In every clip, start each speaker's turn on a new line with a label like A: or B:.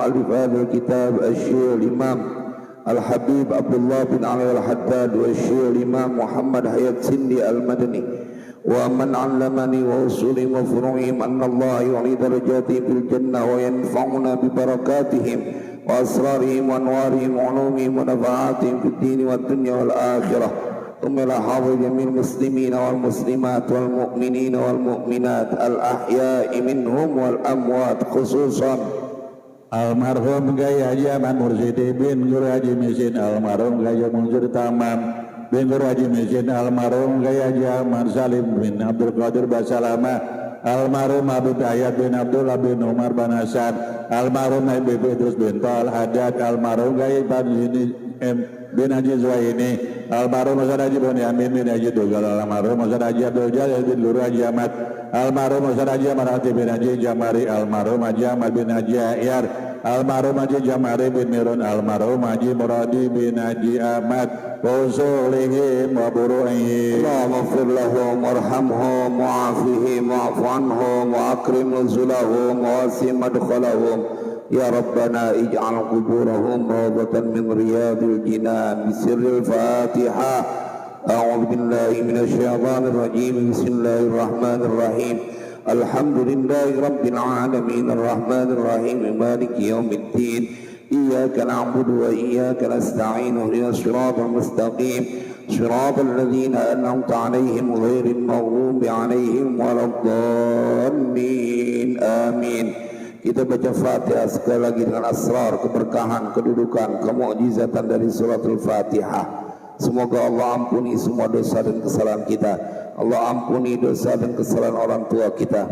A: مؤلف هذا الكتاب الشيخ الإمام الحبيب عبد الله بن علي الحداد والشيخ الإمام محمد حيات سندي المدني ومن علمني وأصولهم وفروعهم أن الله يعلي درجاتي في الجنة وينفعنا ببركاتهم وأسرارهم وأنوارهم وعلومهم ونفعاتهم في الدين والدنيا والآخرة ثم إلى حاضر جميع المسلمين والمسلمات والمؤمنين والمؤمنات الأحياء منهم والأموات خصوصا
B: almarhum Gaya Haji Ahmad Mursyidi bin Guru Haji Mesin, almarhum Gaya Munzir Tamam bin Guru Haji Mesin, almarhum Gaya Haji Ahmad Salim bin Abdul Qadir Basalama, almarhum Habib Ayat bin Abdullah bin Umar bin Hasan, almarhum Habib Idrus bin Tal Haddad, almarhum Gaya bin Haji Zuhaini, almarhum Ustaz Haji bin Yamin bin Haji Dugal, almarhum Ustaz Haji Abdul Jalil bin Luru Haji Ahmad, almarhum Ustaz Haji Amarati bin Haji Jamari, almarhum Haji Ahmad bin Haji Ahyar, almarhum Haji Jamari bin Mirun, almarhum Haji Muradi bin Haji Ahmad wa usulihim wa buru'ihim.
A: Allahumma ighfir lahum warhamhum wa'afihim wa'fu anhum wa akrim nuzulahum wa wasi' madkhalahum. Ya Rabbana ij'al quburahum rawdatan min riyadil jinan bisirril Fatihah. A'udzu billahi minasy syaithanir rajim. Bismillahirrahmanirrahim. Alhamdulillahi rabbil alamin arrahmanir rahim maliki yaumiddin. Iyyaka na'budu wa iyyaka nasta'in ihdinas siratal mustaqim siratal ladzina an'amta 'alaihim ghairil maghdubi 'alaihim waladdallin. Amin. Kita baca Fatihah sekali lagi dengan asrar, keberkahan, kedudukan, kemukjizatan dari suratul Fatihah. Semoga Allah ampuni semua dosa dan kesalahan kita. Allah ampuni dosa dan kesalahan orang tua kita.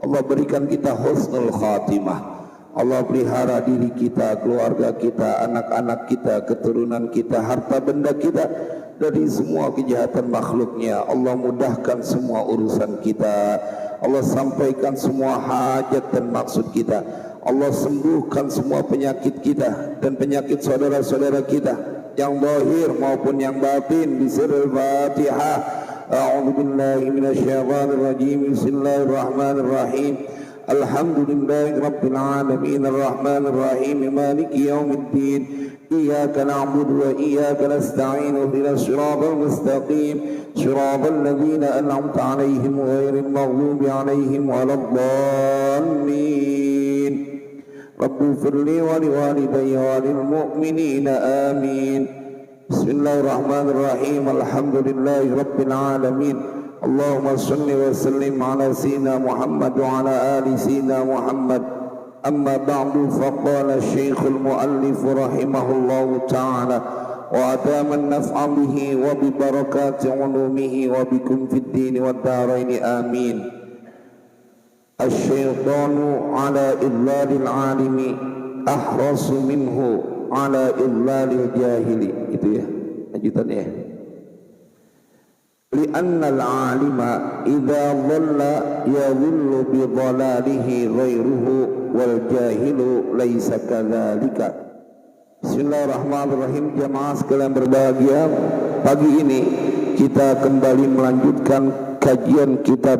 A: Allah berikan kita husnul khatimah. Allah pelihara diri kita, keluarga kita, anak-anak kita, keturunan kita, harta benda kita dari semua kejahatan makhluknya. Allah mudahkan semua urusan kita. Allah sampaikan semua hajat dan maksud kita. Allah sembuhkan semua penyakit kita dan penyakit saudara-saudara kita yang zahir maupun yang batin. Bismillahil Fatihah. A'udzu billahi minasy syaithanir rajim. Bismillahirrahmanirrahim. Alhamdulillahi rabbil alamin arrahmanir rahim maliki yaumiddin. Iyyaka na'budu wa iyyaka nasta'in ihdinas siratal mustaqim siratal ladzina an'amta 'alaihim ghairil maghdubi 'alaihim waladdallin. Rabbi firli wa liwalidayya wa lil mu'minina amin. Bismillahirrahmanirrahim. Alhamdulillahi rabbil alamin. Allahumma salli wa sallim ala sayyidina Muhammad wa ala ali sayyidina Muhammad. أما بعد فقال الشيخ المؤلف رحمه الله تعالى وأدام النفع به وببركات علومه وبكم في الدين والدارين آمين. الشيطان على إضلال العالم أحرص منه على إضلال الجاهل. Itu ya lanjutannya. لأن العالم إذا ضل يضل بضلاله غيره والجاهل ليس كذلك. Bismillahirrahmanirrahim. Jamaah sekalian berbahagia, pagi ini kita kembali melanjutkan kajian kitab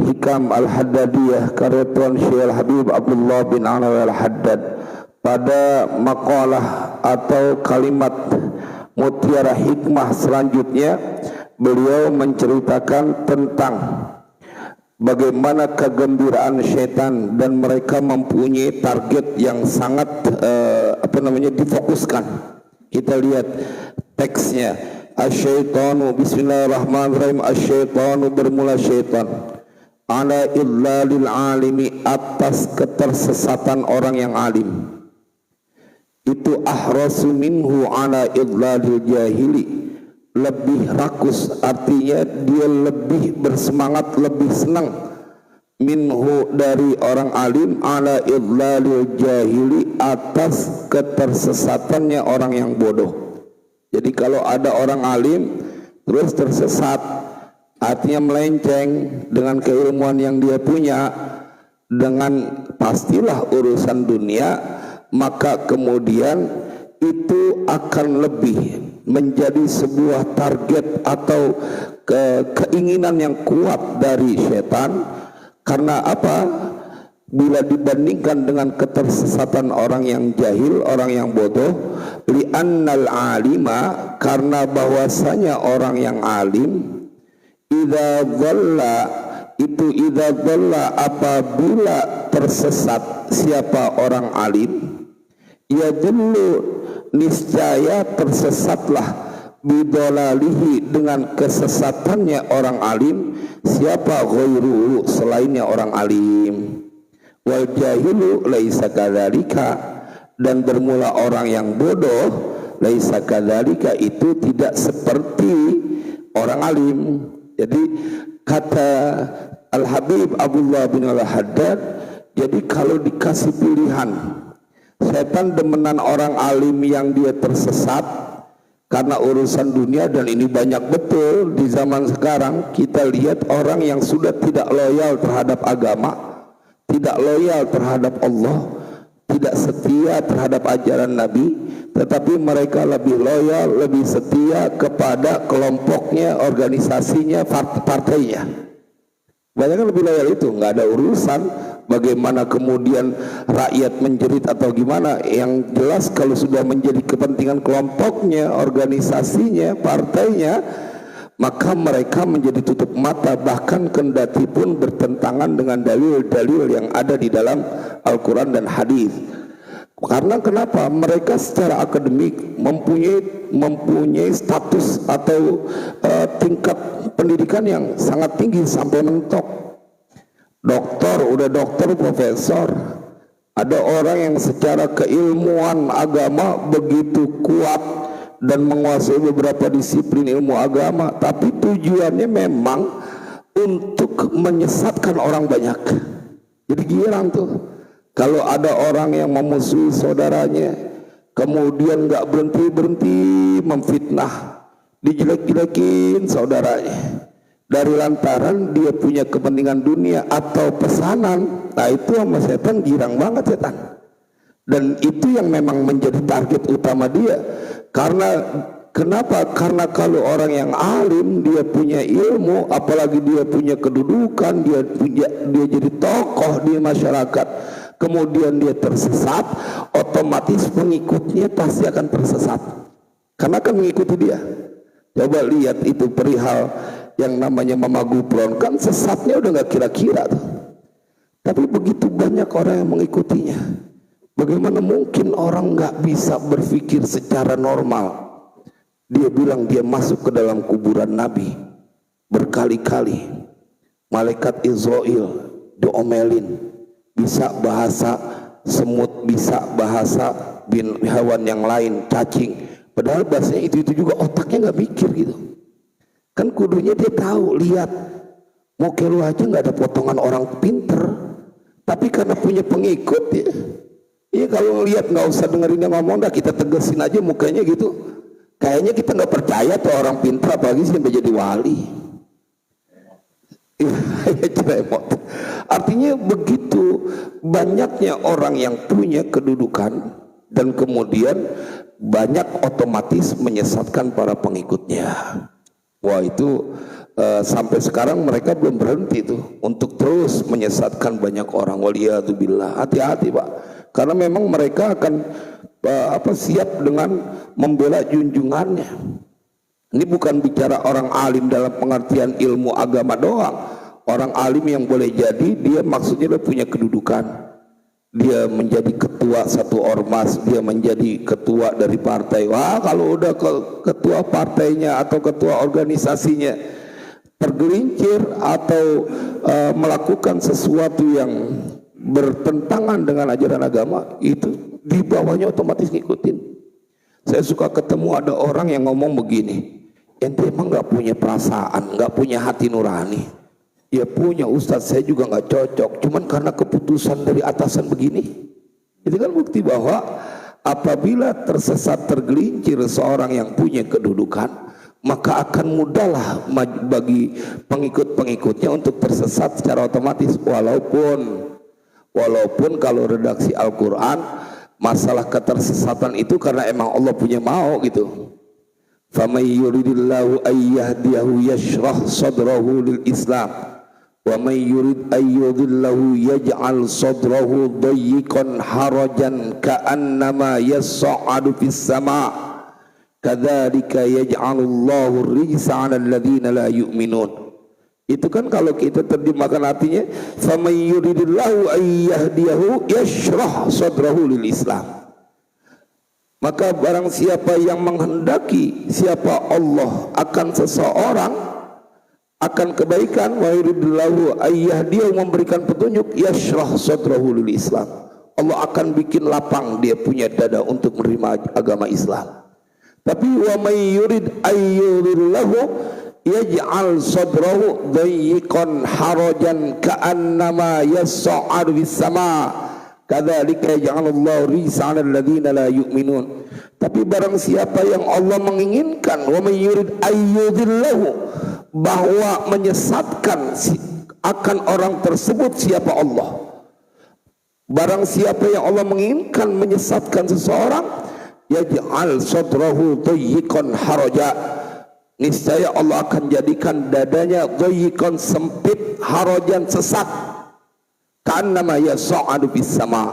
A: Hikam Al-Haddadiyah karya Tuan Syekh Habib Abdullah bin Alawi Al-Haddad. Pada makalah atau kalimat mutiara hikmah selanjutnya, beliau menceritakan tentang bagaimana kegembiraan syaitan dan mereka mempunyai target yang sangat difokuskan. Kita lihat teksnya. Asyaitanu, bismillahirrahmanirrahim. Asyaitanu, bermula syaitan, ala idlalil alimi, atas ketersesatan orang yang alim, itu ahrasu minhu ala idlalil jahili, lebih rakus, artinya dia lebih bersemangat, lebih senang, minhu dari orang alim, ala idlalil jahili, atas ketersesatannya orang yang bodoh. Jadi kalau ada orang alim terus tersesat, artinya melenceng dengan keilmuan yang dia punya, dengan pastilah urusan dunia, maka kemudian itu akan lebih menjadi sebuah target atau keinginan yang kuat dari setan. Karena apa? bila dibandingkan dengan ketersesatan orang yang jahil, orang yang bodoh, li'annal alima, karena bahwasanya orang yang alim, idza dhalla apabila tersesat siapa orang alim, ya dulu niscaya tersesatlah bidolalihi dengan kesesatannya orang alim siapa ghairuhu selainnya orang alim. Wal jahilu laisa kadzalika, dan bermula orang yang bodoh laisa kadzalika itu tidak seperti orang alim. Jadi kata Al-Habib Abdullah bin Al-Haddad, jadi kalau dikasih pilihan, setan demenan orang alim yang dia tersesat karena urusan dunia, dan ini banyak betul di zaman sekarang. Kita lihat orang yang sudah tidak loyal terhadap agama, tidak loyal terhadap Allah, tidak setia terhadap ajaran Nabi, tetapi mereka lebih loyal, lebih setia kepada kelompoknya, organisasinya, partainya. Banyak kan lebih loyal itu, nggak ada urusan bagaimana kemudian rakyat menjerit atau gimana. Yang jelas kalau sudah menjadi kepentingan kelompoknya, organisasinya, partainya, maka mereka menjadi tutup mata, bahkan kendati pun bertentangan dengan dalil-dalil yang ada di dalam Al-Quran dan hadis. Karena kenapa? Mereka secara akademik mempunyai status atau tingkat pendidikan yang sangat tinggi sampai mentok. Doktor, udah dokter, profesor. Ada orang yang secara keilmuan agama begitu kuat dan menguasai beberapa disiplin ilmu agama, tapi tujuannya memang untuk menyesatkan orang banyak. Jadi girang tuh kalau ada orang yang memusuhi saudaranya, kemudian nggak berhenti memfitnah, dijelek-jelekin saudaranya dari lantaran dia punya kepentingan dunia atau pesanan. Nah itu sama setan girang banget setan, dan itu yang memang menjadi target utama dia. Karena kenapa? Karena kalau orang yang alim, dia punya ilmu, apalagi dia punya kedudukan, dia jadi tokoh di masyarakat, kemudian dia tersesat, otomatis pengikutnya pasti akan tersesat karena akan mengikuti dia. Coba lihat itu perihal yang namanya Mama Gufron, kan sesatnya udah nggak kira-kira tuh, tapi begitu banyak orang yang mengikutinya. Bagaimana mungkin orang nggak bisa berpikir secara normal? Dia bilang dia masuk ke dalam kuburan Nabi berkali-kali, malaikat Israel diomelin, bisa bahasa semut, bisa bahasa hewan yang lain, cacing, padahal bahasanya itu juga, otaknya nggak mikir gitu. Kan kudunya dia tahu, lihat muka lu aja nggak ada potongan orang pinter, tapi karena punya pengikut ya. Iya, kalau lihat nggak usah dengerin yang ngomong, dah kita tegesin aja mukanya gitu. Kayaknya kita nggak percaya tuh orang pintar, apalagi sampai jadi wali. Artinya begitu banyaknya orang yang punya kedudukan dan kemudian banyak otomatis menyesatkan para pengikutnya. Wah itu sampai sekarang mereka belum berhenti tuh untuk terus menyesatkan banyak orang. Waliyadzubillah. Hati-hati Pak, karena memang mereka akan siap dengan membela junjungannya. Ini bukan bicara orang alim dalam pengertian ilmu agama doang. Orang alim yang boleh jadi dia maksudnya dia punya kedudukan, dia menjadi ketua satu ormas, dia menjadi ketua dari partai. Wah kalau udah ketua partainya atau ketua organisasinya tergelincir atau melakukan sesuatu yang bertentangan dengan ajaran agama, itu di bawahnya otomatis ngikutin. Saya suka ketemu ada orang yang ngomong begini, ente emang gak punya perasaan, gak punya hati nurani? Ya punya Ustadz, saya juga gak cocok, cuman karena keputusan dari atasan begini. Itu kan bukti bahwa apabila tersesat, tergelincir seorang yang punya kedudukan, maka akan mudahlah bagi pengikut-pengikutnya untuk tersesat secara otomatis. Walaupun kalau redaksi Al-Quran, masalah ketersesatan itu karena emang Allah punya mau gitu. فَمَنْ يُرِدِ اللَّهُ أَنْ يَهْدِيَهُ يَشْرَحْ صَدْرَهُ لِلْإِسْلَامِ Wa may yurid ayyudillahu yaj'al sadrahu dayyiqan harajan ka'annama yas'adu fis sama' kadzalika yaj'alullahu rijsa 'alal ladzina la yu'minun. Itu kan kalau kita terjemahkan artinya, faman yuridillahu ayyahdiyahu yashrah sadrahu lil Islam. Maka barang siapa yang menghendaki, siapa Allah akan seseorang akan kebaikan, wa yuridillahu ayyahdiyahu, memberikan petunjuk, yashrah sadrahu lil Islam. Allah akan bikin lapang dia punya dada untuk menerima agama Islam. Tapi wa may yurid ayyuridillahu yaj'al sadrahu dayyiqan harajan ka'annama yas'adu fis sama' kadzalika yaj'alullahu rijsa 'alal ladzina la yu'minun. Tapi barang siapa yang Allah menginginkan, wa may yurid ayyudillahu, bahwa menyesatkan akan orang tersebut siapa Allah. Barang siapa yang Allah menginginkan menyesatkan seseorang, yaj'al sadrahu dayyiqan haraja, niscaya Allah akan jadikan dadanya dayyiqan, sempit, harajan, sesat, ka'annama yas'adu fis sama',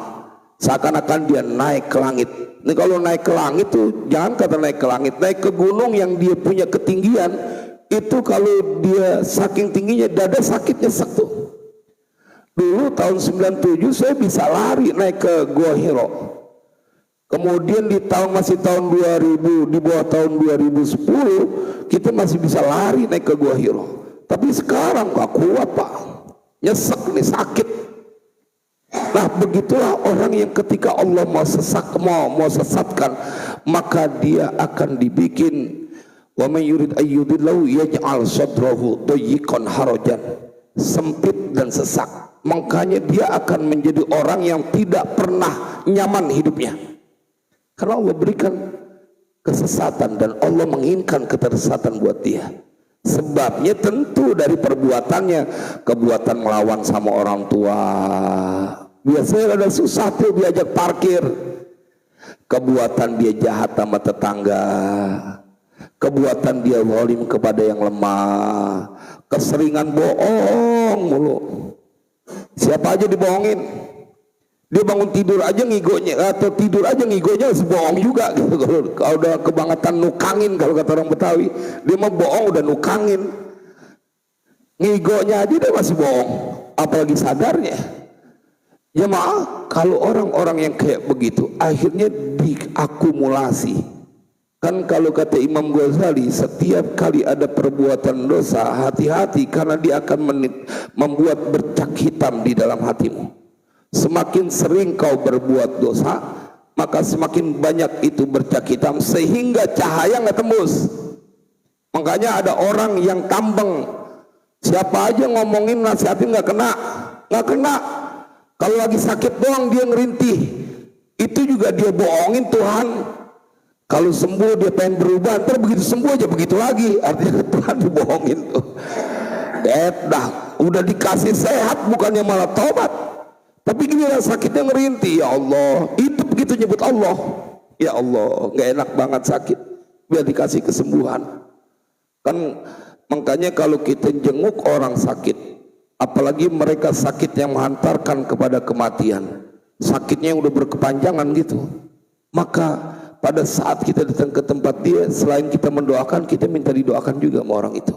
A: seakan-akan dia naik ke langit. Ini kalau naik ke langit tuh jangan kata naik ke langit, naik ke gunung yang dia punya ketinggian, itu kalau dia saking tingginya dada sakitnya satu. Dulu tahun 97 saya bisa lari naik ke Gua Hiro. Kemudian di masih tahun 2000, di bawah tahun 2010 kita masih bisa lari naik ke Gua Hiro. Tapi sekarang gak kuat Pak, nyesek nih, sakit. Nah begitulah orang yang ketika Allah mau sesatkan, maka dia akan dibikin, wa may yurid ayyudillahu yaj'al sadrahu dayyiqan harajan, sempit dan sesak. Makanya dia akan menjadi orang yang tidak pernah nyaman hidupnya, karena Allah berikan kesesatan dan Allah menginginkan ketersesatan buat dia. Sebabnya tentu dari perbuatannya, kebuatan melawan sama orang tua, biasanya ada susah tuh diajak parkir. Kebuatan dia jahat sama tetangga, kebuatan dia zalim kepada yang lemah, keseringan bohong mulu. Siapa aja dibohongin, dia bangun tidur aja ngigonya, atau tidur aja ngigonya bohong juga gitu. Kalau udah kebangetan nukangin, kalau kata orang Betawi, dia mau bohong udah nukangin, ngigonya aja dia masih bohong, apalagi sadarnya. Ya maaf, kalau orang-orang yang kayak begitu akhirnya diakumulasi. Kan kalau kata Imam Ghazali, setiap kali ada perbuatan dosa, hati-hati, karena dia akan membuat bercak hitam di dalam hatimu. Semakin sering kau berbuat dosa, maka semakin banyak itu bercak hitam, sehingga cahaya nggak tembus. Makanya ada orang yang tambeng, siapa aja ngomongin nasihatin nggak kena. Kalau lagi sakit doang dia ngerintih, itu juga dia bohongin Tuhan. Kalau sembuh dia pengen berubah, ntar begitu sembuh aja begitu lagi, artinya Tuhan dibohongin tuh. Dah udah dikasih sehat bukannya malah tobat, tapi gini lah sakitnya ngerintih. Ya Allah, itu begitu nyebut Allah, ya Allah nggak enak banget sakit, biar dikasih kesembuhan. Kan makanya kalau kita jenguk orang sakit, apalagi mereka sakit yang menghantarkan kepada kematian, sakitnya yang udah berkepanjangan gitu, maka pada saat kita datang ke tempat dia, selain kita mendoakan, kita minta didoakan juga sama orang itu.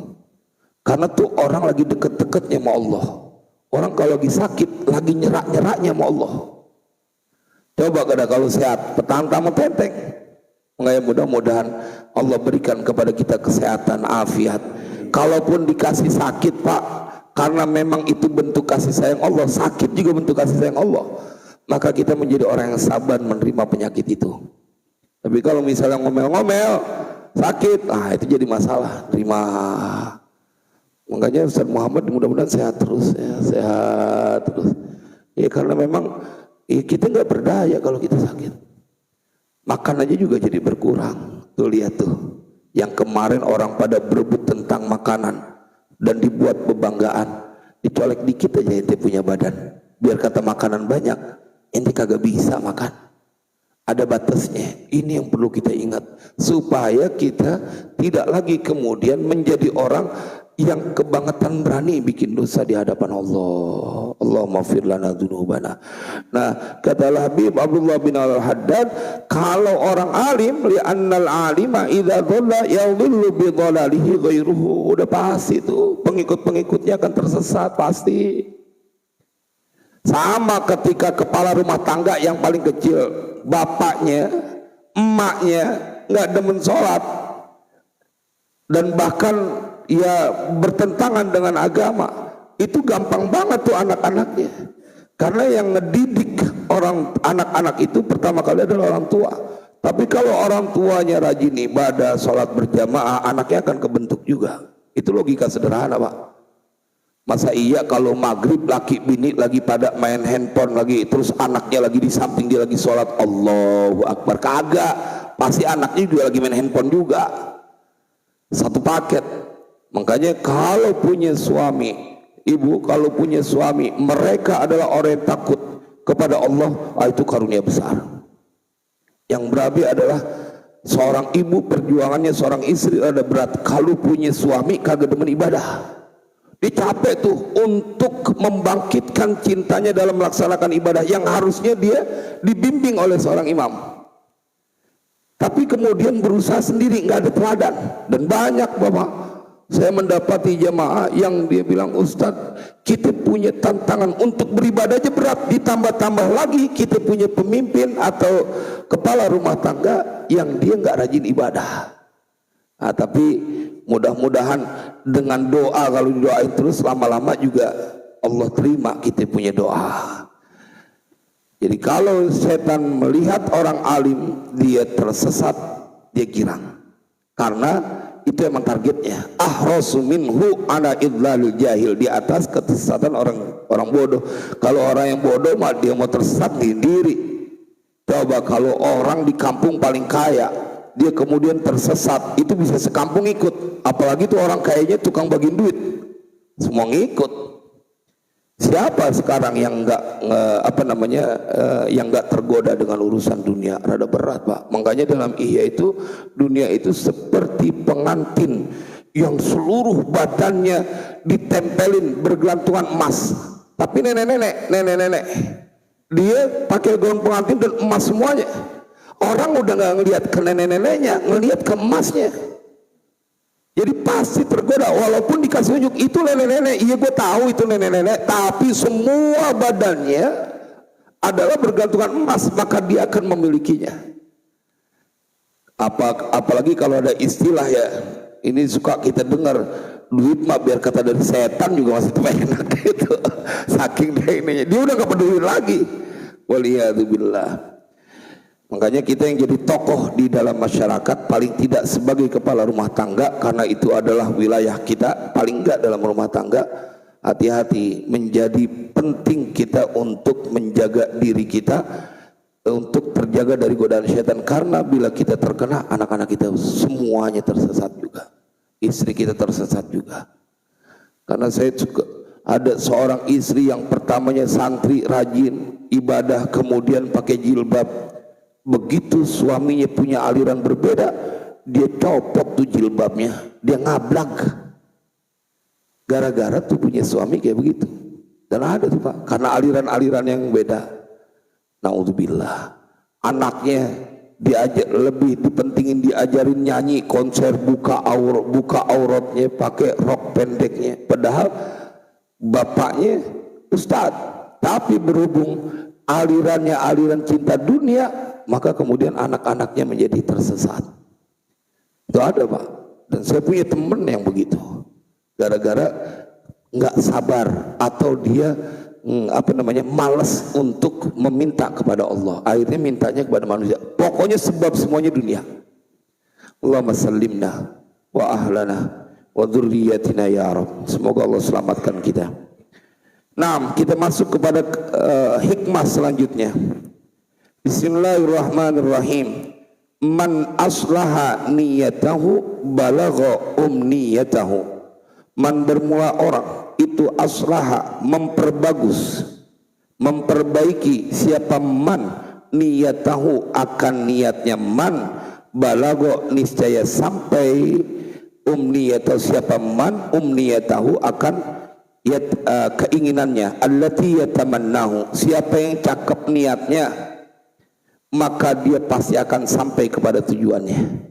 A: Karena tuh orang lagi deket-deketnya sama Allah. Orang kalau lagi sakit, lagi nyerak-nyeraknya sama Allah. Coba kalau sehat, petang tamu tenteng. Makanya mudah-mudahan Allah berikan kepada kita kesehatan, afiat. Kalaupun dikasih sakit Pak, karena memang itu bentuk kasih sayang Allah, sakit juga bentuk kasih sayang Allah, maka kita menjadi orang yang sabar menerima penyakit itu. Tapi kalau misalnya ngomel-ngomel sakit, itu jadi masalah. Terima. Makanya Ustaz Muhammad mudah-mudahan sehat terus ya, sehat terus. Ya karena memang kita nggak berdaya kalau kita sakit. Makan aja juga jadi berkurang. Tuh lihat tuh, yang kemarin orang pada berebut tentang makanan dan dibuat bebanggaan, dicolek dikit aja ente punya badan. Biar kata makanan banyak, ente kagak bisa makan. Ada batasnya. Ini yang perlu kita ingat, supaya kita tidak lagi kemudian menjadi orang yang kebangetan berani bikin dosa di hadapan Allah. Allahumma fir lana dzunubana. Nah, kata Habib Abdullah bin Al-Haddad, kalau orang alim, li annal alima idza dhalla yadhillu bi dhalalihi ghairuhu. Udah pasti itu pengikut-pengikutnya akan tersesat pasti. Sama ketika kepala rumah tangga yang paling kecil, bapaknya, emaknya nggak demen sholat dan bahkan ya bertentangan dengan agama, itu gampang banget tuh anak-anaknya, karena yang ngedidik orang anak-anak itu pertama kali adalah orang tua. Tapi kalau orang tuanya rajin ibadah, sholat berjamaah, anaknya akan kebentuk juga. Itu logika sederhana, Pak. Masa iya kalau maghrib laki bini lagi pada main handphone lagi, terus anaknya lagi di samping dia lagi sholat, Allahu Akbar? Kagak, pasti anaknya juga lagi main handphone juga, satu paket. Makanya kalau punya suami, ibu kalau punya suami, mereka adalah orang yang takut kepada Allah, itu karunia besar. Yang berabe adalah seorang ibu, perjuangannya seorang istri ada berat. Kalau punya suami kagak demen ibadah, dia capek tuh untuk membangkitkan cintanya dalam melaksanakan ibadah yang harusnya dia dibimbing oleh seorang imam, tapi kemudian berusaha sendiri, nggak ada teladan. Dan banyak Bapak, saya mendapati jamaah yang dia bilang, Ustadz, kita punya tantangan untuk beribadah aja berat, ditambah-tambah lagi kita punya pemimpin atau kepala rumah tangga yang dia nggak rajin ibadah. Nah, tapi mudah-mudahan dengan doa, kalau didoain terus lama-lama juga Allah terima kita punya doa. Jadi kalau setan melihat orang alim dia tersesat, dia girang, karena itu emang targetnya. Ahrasu minhu ana idlalil jahil, di atas kesesatan orang bodoh. Kalau orang yang bodoh mah dia mau tersesat sendiri. Coba kalau orang di kampung paling kaya, dia kemudian tersesat, itu bisa sekampung ikut. Apalagi tuh orang kayaknya tukang bagiin duit, semua ngikut. Siapa sekarang yang yang nggak tergoda dengan urusan dunia? Rada berat, Pak. Makanya dalam Ihya itu, dunia itu seperti pengantin yang seluruh badannya ditempelin bergelantungan emas. Tapi nenek-nenek dia pakai gaun pengantin dan emas semuanya. Orang udah nggak ngelihat ke nenek-neneknya, ngelihat ke emasnya. Jadi pasti tergoda, walaupun dikasih unjuk itu nenek-nenek. Iya, gue tahu itu nenek-nenek, tapi semua badannya adalah bergantungan emas, maka dia akan memilikinya. Apalagi kalau ada istilah ya, ini suka kita dengar, duit mah biar kata dari setan juga masih enak gitu. Saking dia ininya, dia udah gak peduli lagi. Waliyadzubillah. Makanya kita yang jadi tokoh di dalam masyarakat, paling tidak sebagai kepala rumah tangga, karena itu adalah wilayah kita, paling enggak dalam rumah tangga, hati-hati, menjadi penting kita untuk menjaga diri kita, untuk terjaga dari godaan syaitan. Karena bila kita terkena, anak-anak kita semuanya tersesat juga, istri kita tersesat juga. Karena saya juga ada seorang istri yang pertamanya santri, rajin ibadah, kemudian pakai jilbab. Begitu suaminya punya aliran berbeda, dia copot tuh jilbabnya, dia ngablak. Gara-gara tuh punya suami kayak begitu. Dan ada tuh Pak, karena aliran-aliran yang beda. Naudzubillah. Anaknya diajar, lebih dipentingin diajarin nyanyi, konser buka auratnya pakai rok pendeknya. Padahal bapaknya ustadz, tapi berhubung alirannya aliran cinta dunia, maka kemudian anak-anaknya menjadi tersesat. Itu ada Pak, dan saya punya temen yang begitu, gara-gara nggak sabar atau dia malas untuk meminta kepada Allah, akhirnya mintanya kepada manusia. Pokoknya sebab semuanya dunia. Allahumma sallimna wa ahlana wa dzurriyyatina ya Rabb. Semoga Allah selamatkan kita. Nah, kita masuk kepada hikmah selanjutnya. Bismillahirrahmanirrahim. Man aslaha niyatahu balagha umniyatahu. Man, bermula orang itu aslaha, memperbagus, memperbaiki. Siapa man niyatahu, akan niatnya man, balagha, niscaya sampai umniyatahu, siapa man umniyatahu akan keinginannya, allati yatamannahu, siapa yang cakep niatnya maka dia pasti akan sampai kepada tujuannya.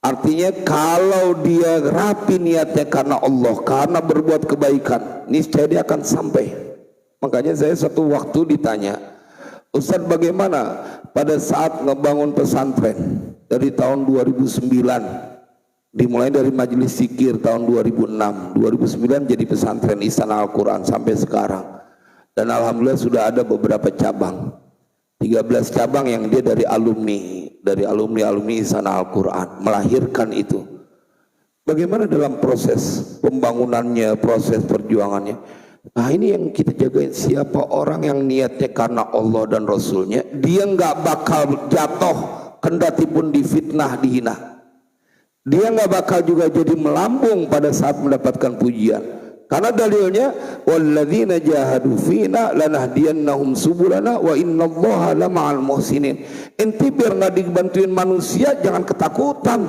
A: Artinya kalau dia rapi niatnya karena Allah, karena berbuat kebaikan, niscaya dia akan sampai. Makanya saya suatu waktu ditanya, Ustaz bagaimana pada saat ngebangun pesantren dari tahun 2009, dimulai dari majelis zikir tahun 2006, 2009 jadi pesantren Istana Al-Quran sampai sekarang, dan alhamdulillah sudah ada beberapa cabang, 13 cabang yang dia dari alumni Istana Al-Quran melahirkan itu. Bagaimana dalam proses pembangunannya, proses perjuangannya? Nah ini yang kita jagain, siapa orang yang niatnya karena Allah dan Rasulnya, dia nggak bakal jatuh kendati pun difitnah, dihina. Dia nggak bakal juga jadi melambung pada saat mendapatkan pujian. Karena dalilnya walladzina jahadu fina lanahdiyannahum subulana wa innallaha lama'al muhsinin. Ente biar nggak dibantuin manusia jangan ketakutan.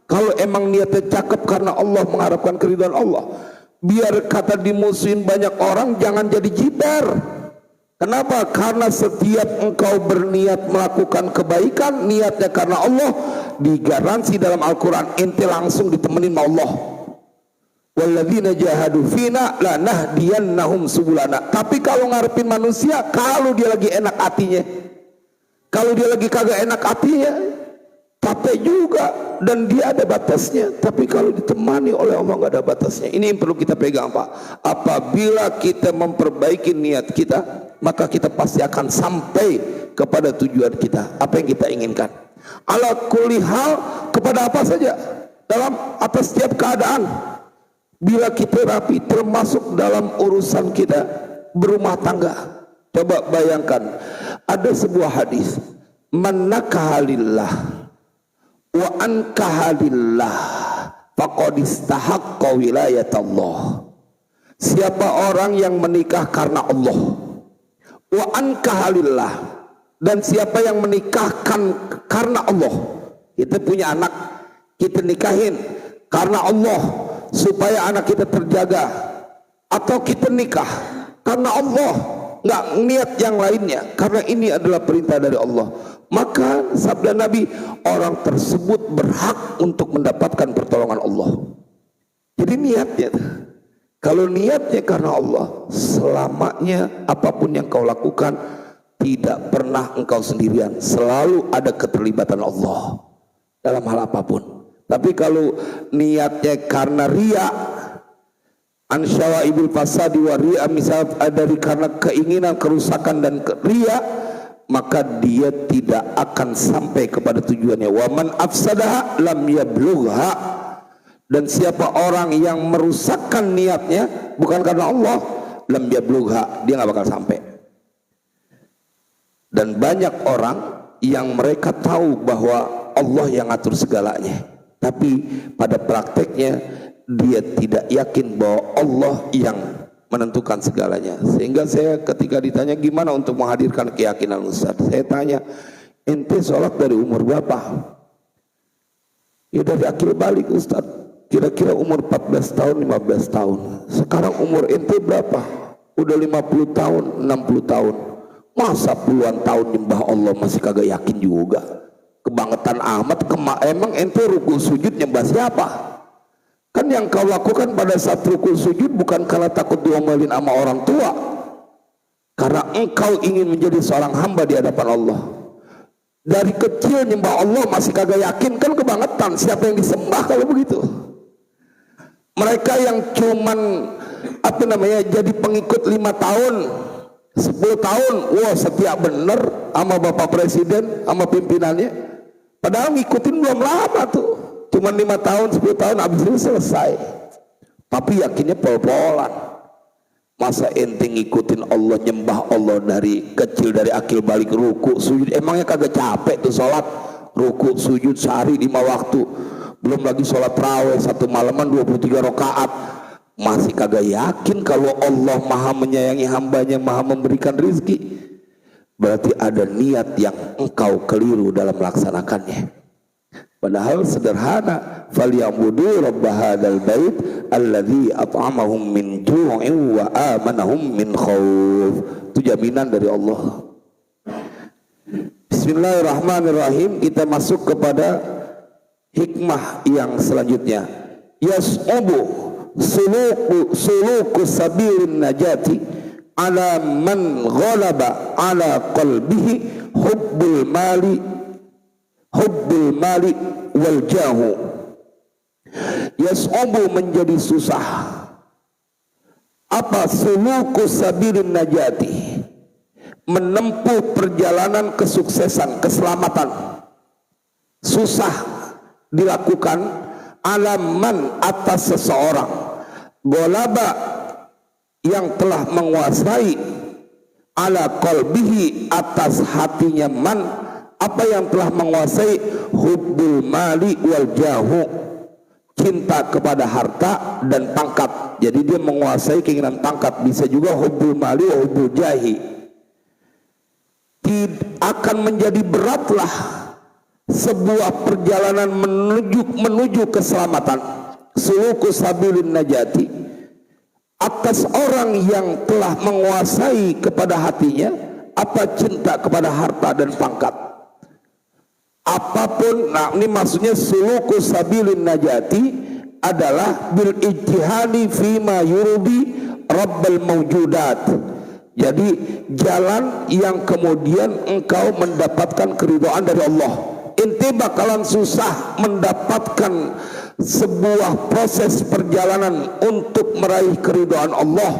A: Kalau emang niatnya cakep karena Allah, mengharapkan keridhaan Allah, biar kata dimusuhin banyak orang jangan jadi jibar. Kenapa? Karena setiap engkau berniat melakukan kebaikan, niatnya karena Allah, digaransi dalam Al-Quran ente langsung ditemenin sama Allah. Walladzina jahadu fina lanahdiyannahum subulana. Tapi kalau ngarepin manusia, kalau dia lagi enak hatinya, kalau dia lagi kagak enak hatinya, capek juga, dan dia ada batasnya. Tapi kalau ditemani oleh Allah nggak ada batasnya. Ini yang perlu kita pegang, Pak. Apabila kita memperbaiki niat kita, maka kita pasti akan sampai kepada tujuan kita, apa yang kita inginkan. Ala kulli hal, kepada apa saja, dalam atas setiap keadaan. Bila kita rapi, termasuk dalam urusan kita berumah tangga. Coba bayangkan, ada sebuah hadis, man nakahalillah wa ankahalillah faqad istahaqqa wilayatallah. Siapa orang yang menikah karena Allah, wa ankahalillah, dan siapa yang menikahkan karena Allah. Kita punya anak, kita nikahin karena Allah supaya anak kita terjaga, atau kita nikah karena Allah, nggak niat yang lainnya, karena ini adalah perintah dari Allah, maka sabda Nabi, orang tersebut berhak untuk mendapatkan pertolongan Allah. Jadi niatnya, kalau niatnya karena Allah, selamanya apapun yang kau lakukan tidak pernah engkau sendirian, selalu ada keterlibatan Allah dalam hal apapun. Tapi kalau niatnya karena riya, ansyawa ibul fasadi wa riya, misal dari karena keinginan kerusakan dan riya, maka dia tidak akan sampai kepada tujuannya. Wa man afsadaha lam yablugha, dan siapa orang yang merusakkan niatnya bukan karena Allah, lam yablugha, dia nggak bakal sampai. Dan banyak orang yang mereka tahu bahwa Allah yang ngatur segalanya, tapi pada prakteknya dia tidak yakin bahwa Allah yang menentukan segalanya. Sehingga saya ketika ditanya gimana untuk menghadirkan keyakinan Ustaz, saya tanya, ente sholat dari umur berapa? Ya dari akil balik Ustaz, kira-kira umur 14 tahun 15 tahun. Sekarang umur ente berapa? Udah 50 tahun 60 tahun. Masa puluhan tahun nyembah Allah masih kagak yakin juga? Kebangetan amat. Emang ente ruku sujud nyembah siapa? Kan yang kau lakukan pada saat ruku sujud bukan karena takut diomelin sama orang tua, karena engkau ingin menjadi seorang hamba di hadapan Allah. Dari kecil nyembah Allah masih kagak yakin, kan kebangetan. Siapa yang disembah kalau begitu? Mereka yang cuman jadi pengikut 5 tahun 10 tahun, wah setia bener sama Bapak Presiden, sama pimpinannya, padahal ngikutin belum lama tuh, cuma 5 tahun 10 tahun habis itu selesai, tapi yakinnya pol-polan. Masa ente ngikutin Allah, nyembah Allah dari kecil, dari akil balik ruku sujud, emangnya kagak capek tuh sholat ruku sujud sehari 5 waktu, belum lagi sholat raweh 1 malaman 23 rakaat. Masih kagak yakin kalau Allah maha menyayangi hambanya, maha memberikan rizki? Berarti ada niat yang engkau keliru dalam melaksanakannya. Padahal sederhana, falyabudu rabb hadzal bait alladzi at'amahum min ju'in wa amanahum min khauf. Itu jaminan dari Allah. Bismillahirrahmanirrahim. Kita masuk kepada hikmah yang selanjutnya. Yas'ubu suluku sabilin najati ala man ghalaba ala qalbihi hubbul mali wal jahu. Yas'ubu menjadi susah. Apa suluku sabilin najati? Menempuh perjalanan kesuksesan, keselamatan. Susah dilakukan alaman atas seseorang golaba yang telah menguasai ala qalbihi atas hatinya man, apa yang telah menguasai hubbul mali wal jahu, cinta kepada harta dan pangkat. Jadi dia menguasai keinginan pangkat, bisa juga hubbul mali wa hubbul jahi. Akan menjadi beratlah sebuah perjalanan menuju keselamatan, suluku sabilin najati, atas orang yang telah menguasai kepada hatinya apa cinta kepada harta dan pangkat. Apapun, nah ini maksudnya suluku sabilin najati adalah bil ijtihadi fima yurdi rabbal mawjudat. Jadi jalan yang kemudian engkau mendapatkan keridhaan dari Allah. Inti bakalan susah mendapatkan sebuah proses perjalanan untuk meraih keridhaan Allah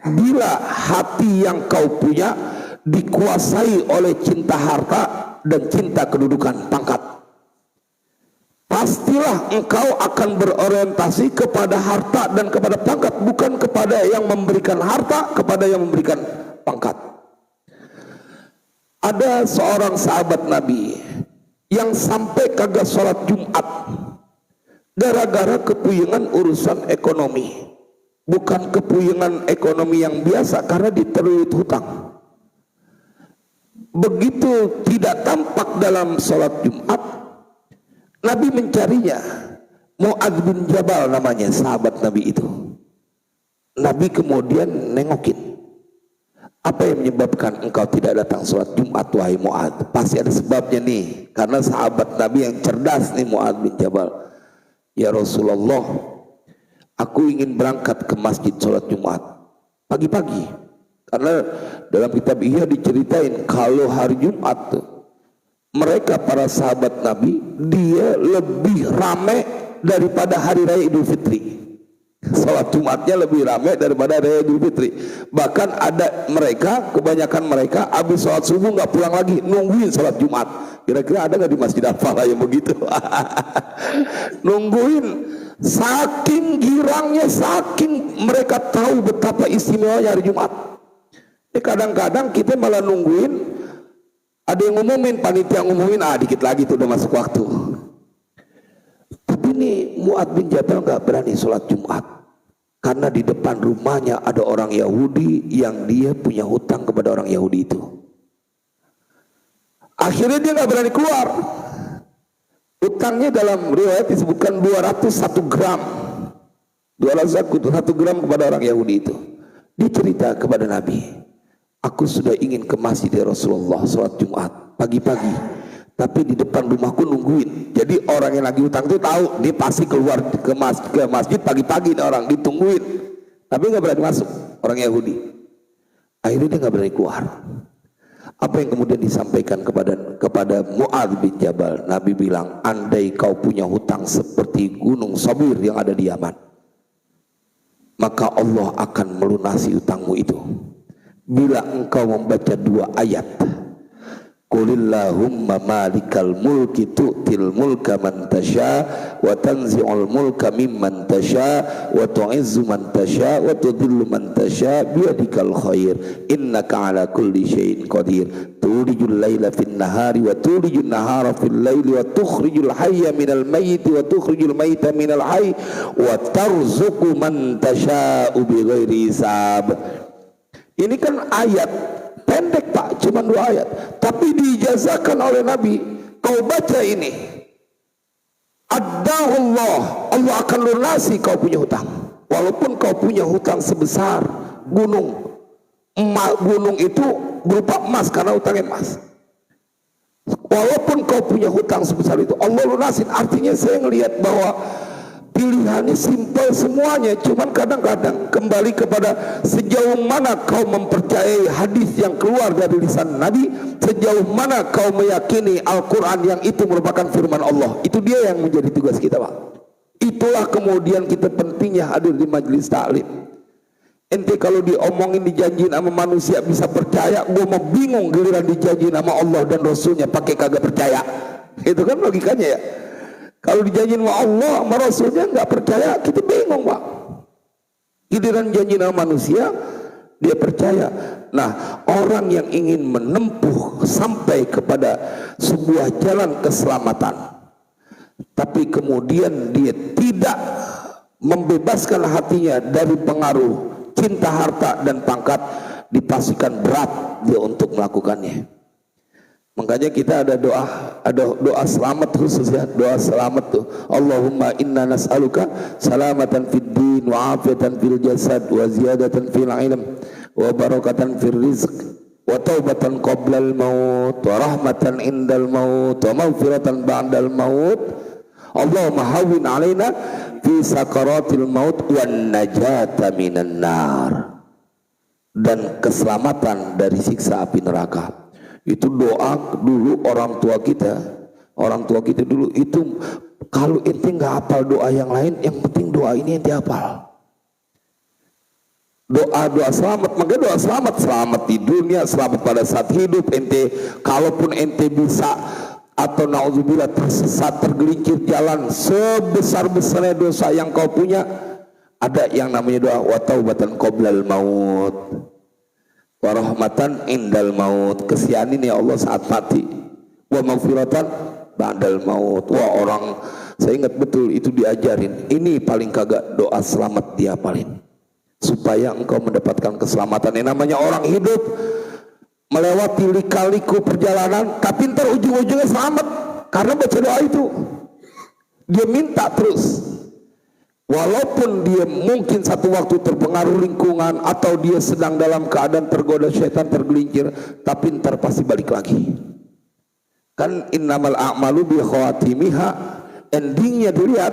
A: bila hati yang kau punya dikuasai oleh cinta harta dan cinta kedudukan pangkat. Pastilah engkau akan berorientasi kepada harta dan kepada pangkat, bukan kepada yang memberikan harta, kepada yang memberikan pangkat. Ada seorang sahabat Nabi yang sampai kagak sholat Jumat gara-gara kepuyengan urusan ekonomi. Bukan kepuyengan ekonomi yang biasa, karena diterlilit hutang. Begitu tidak tampak dalam sholat Jumat, Nabi mencarinya. Mu'adz bin Jabal namanya, sahabat Nabi itu. Nabi kemudian nengokin. Apa yang menyebabkan engkau tidak datang sholat Jumat wahai Mu'adz? Pasti ada sebabnya nih, karena sahabat Nabi yang cerdas nih Mu'adz bin Jabal. Ya Rasulullah, aku ingin berangkat ke masjid sholat Jumat pagi-pagi. Karena dalam kitab Ihya diceritain kalau hari Jumat tuh, mereka para sahabat Nabi dia lebih ramai daripada hari raya Idul Fitri. Salat Jumatnya lebih ramai daripada hari raya Idul Fitri. Bahkan ada mereka, kebanyakan mereka habis sholat subuh nggak pulang lagi, nungguin sholat Jumat. Kira-kira ada nggak di Masjid Al-Falah yang begitu? Nungguin, saking girangnya, saking mereka tahu betapa istimewanya hari Jumat. Kadang-kadang kita malah nungguin. Ada yang ngumumin, panitia ngumumin, dikit lagi tuh udah masuk waktu. Tapi ini Mu'adz bin Jabal gak berani sholat Jumat, karena di depan rumahnya ada orang Yahudi yang dia punya hutang kepada orang Yahudi itu. Akhirnya dia gak berani keluar. Hutangnya dalam riwayat disebutkan 201 gram. 201 gram kepada orang Yahudi itu. Dia cerita kepada Nabi, aku sudah ingin ke masjid ya Rasulullah sholat Jumat pagi-pagi, tapi di depan rumahku nungguin. Jadi orang yang lagi utang itu tahu dia pasti keluar ke masjid pagi-pagi, orang ditungguin, tapi nggak berani masuk orang Yahudi. Akhirnya dia nggak berani keluar. Apa yang kemudian disampaikan kepada Mu'adz bin Jabal? Nabi bilang, andai kau punya hutang seperti gunung Sabir yang ada di Yaman, maka Allah akan melunasi hutangmu itu bila engkau membaca 2 ayat. Qulillahumma malikal mulki tu'til mulka man tasha wa tanzi'ul mulka mimman tasha wa tu'izzu man tasha wa tudhillu man tasha biyadikal khair innaka ala kulli syai'in qadir tulijul laila fin nahari wa tulijul nahara fil laili wa tukhrijul hayya minal mayyiti wa tukhrijul mayyita minal hayy wa tarzuqu man tasha'u bighairi hisab. Ini kan ayat pendek Pak, cuma 2 ayat, tapi diijazahkan oleh Nabi. Kau baca ini, Addahullah, Allah akan lunasi kau punya hutang. Walaupun kau punya hutang sebesar gunung, gunung itu berupa emas karena hutangnya emas. Walaupun kau punya hutang sebesar itu, Allah lunasin. Artinya saya ngelihat bahwa pilihannya simpel semuanya, cuman kadang-kadang kembali kepada sejauh mana kau mempercayai hadis yang keluar dari lisan Nabi, sejauh mana kau meyakini Al-Quran yang itu merupakan firman Allah. Itu dia yang menjadi tugas kita, Pak. Itulah kemudian kita pentingnya hadir di majelis taklim. Ente kalau diomongin dijanjiin sama manusia bisa percaya, gue mau bingung giliran dijanjiin sama Allah dan Rasulnya pakai kagak percaya. Itu kan logikanya ya. Kalau dijanjiin sama Allah sama Rasulnya nggak percaya, kita bingung, Pak. Giliran janjiin sama manusia dia percaya. Nah, orang yang ingin menempuh sampai kepada sebuah jalan keselamatan, tapi kemudian dia tidak membebaskan hatinya dari pengaruh cinta harta dan pangkat, dipastikan berat dia untuk melakukannya. Makanya kita ada doa selamat khusus ya, doa selamat tuh. Allahumma inna nas'aluka salamatan fid din wa afiatan fil jasad wa ziyadatan fil ilm wa barakatan fil rizq wa taubatan qoblal maut wa rahmatan indal maut wa maghfiratan ba'dal maut. Allahumma hawwin alaina fi sakaratil maut wan najata minan nar, dan keselamatan dari siksa api neraka. Itu doa dulu orang tua kita dulu itu. Kalau ente nggak hafal doa yang lain, yang penting doa ini ente hafal. Doa selamat, makanya doa selamat di dunia, selamat pada saat hidup. Ente kalaupun ente bisa atau na'udzubillah tersesat, tergelincir jalan sebesar-besarnya dosa yang kau punya, ada yang namanya doa wa taubatan qoblal maut wa rahmatan indal maut. Kesianin ya Allah saat mati, wa maghfiratan ba'dal maut. Wah, orang saya ingat betul itu diajarin. Ini paling kagak doa selamat dia paling, supaya engkau mendapatkan keselamatan. Yang namanya orang hidup melewati lika-liku perjalanan, tapi ntar ujung-ujungnya selamat karena baca doa itu. Dia minta terus, walaupun dia mungkin satu waktu terpengaruh lingkungan atau dia sedang dalam keadaan tergoda syaitan, tergelincir, tapi ntar pasti balik lagi. Kan innamal a'malu bi khawatimiha, endingnya dilihat.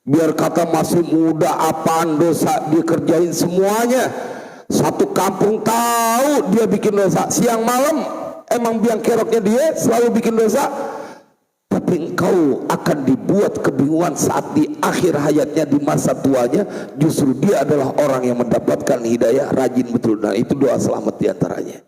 A: Biar kata masih muda apaan dosa dia kerjain semuanya. Satu kampung tahu dia bikin dosa, siang malam emang biang keroknya dia selalu bikin dosa. Tapi engkau akan dibuat kebingungan saat di akhir hayatnya, di masa tuanya, justru dia adalah orang yang mendapatkan hidayah, rajin betul. Nah, itu doa selamat diantaranya.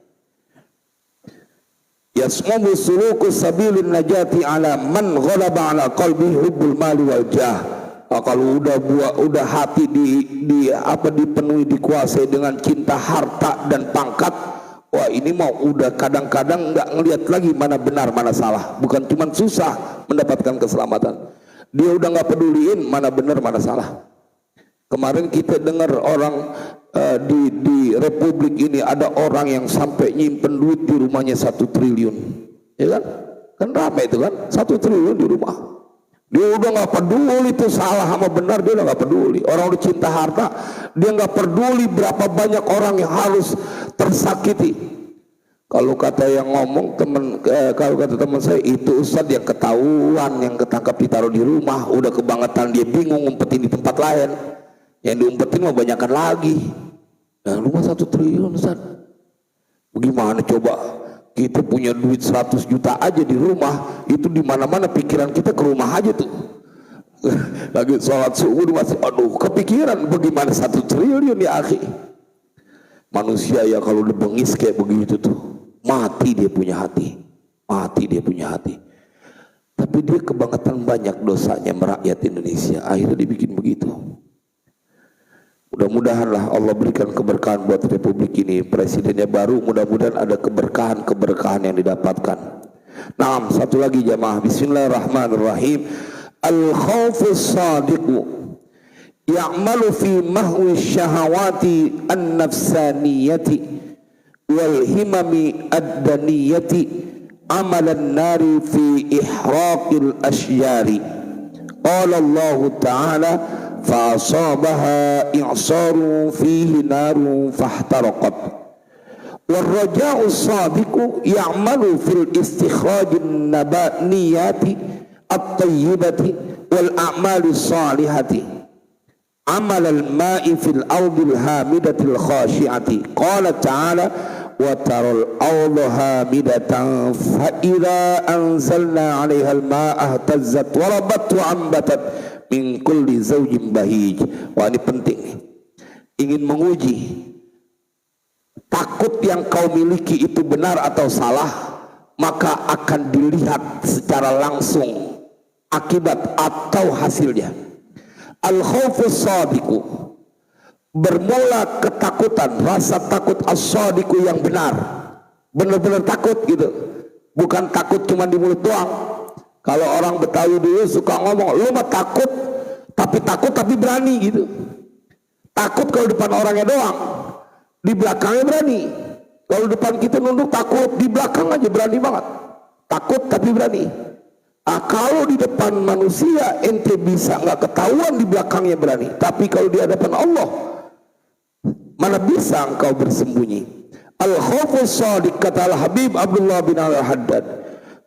A: Yasmumu suluku sabilin najati ala man ghalaba ala qalbi hubbul mali wal jah. Kalau udah hati dipenuhi, dikuasai dengan cinta harta dan pangkat, wah ini mau udah kadang-kadang nggak ngelihat lagi mana benar mana salah. Bukan cuma susah mendapatkan keselamatan, dia udah nggak peduliin mana benar mana salah. Kemarin kita dengar orang di Republik ini ada orang yang sampai nyimpen duit di rumahnya 1 triliun, ya kan? Kan ramai itu kan, 1 triliun di rumah. Dia udah nggak peduli itu salah sama benar, dia udah nggak peduli. Orang udah cinta harta, dia nggak peduli berapa banyak orang yang harus tersakiti. Kalau kata yang ngomong kalau kata teman saya, itu ustadz yang ketahuan, yang ketangkap ditaruh di rumah, udah kebangetan dia bingung ngumpetin di tempat lain. Yang diumpetin mah banyakan lagi. Nah, rumah 1 triliun ustadz, bagaimana coba? Kita punya duit 100 juta aja di rumah, itu di mana-mana pikiran kita ke rumah aja tuh. Lagi sholat subuh masih, aduh kepikiran bagaimana 1 triliun ya akhi. Manusia ya kalau udah bengis kayak begitu tuh, mati dia punya hati, mati dia punya hati. Tapi dia kebangetan banyak dosanya merakyat Indonesia, akhirnya dibikin begitu. Mudah-mudahanlah Allah berikan keberkahan buat Republik ini. Presidennya baru, mudah-mudahan ada keberkahan yang didapatkan. Nah, satu lagi jamaah, bismillahirrahmanirrahim. Al-khawfus sadiqu ya'malu fi mahwi syahawati an-nafsaniyati wal himami ad-daniyati amalan nari fi ihraqil asyari Qala Allah Ta'ala fa'asabaha i'sarun fihi narun fahtaraqat. والرجاء الصادق يعمل في الاستخراج النباتيات الطيبة والأعمال الصالحة عمل الماء في الأرض الهامدة الخاشعة. قال تعالى وترى الأرض هامدة فإذا أنزلنا عليها الماء اهتزت وربت وأنبتت min kulli zawjin bahij. Wah, ini penting nih. Ingin menguji takut yang kau miliki itu benar atau salah, maka akan dilihat secara langsung akibat atau hasilnya. Al-khawfus sadiqu, bermula ketakutan, rasa takut as-sadiqu yang benar, benar-benar takut gitu, bukan takut cuma di mulut doang. Kalau orang Betawi dulu suka ngomong, lu mah takut tapi berani gitu. Takut kalau depan orangnya doang, di belakangnya berani. Kalau depan kita nunduk takut, di belakang aja berani banget. Takut tapi berani. Kalau di depan manusia ente bisa nggak ketahuan, di belakangnya berani. Tapi kalau di hadapan Allah, mana bisa engkau bersembunyi. Al-khawfus shadiq, kata Al-Habib Abdullah bin Al-Haddad,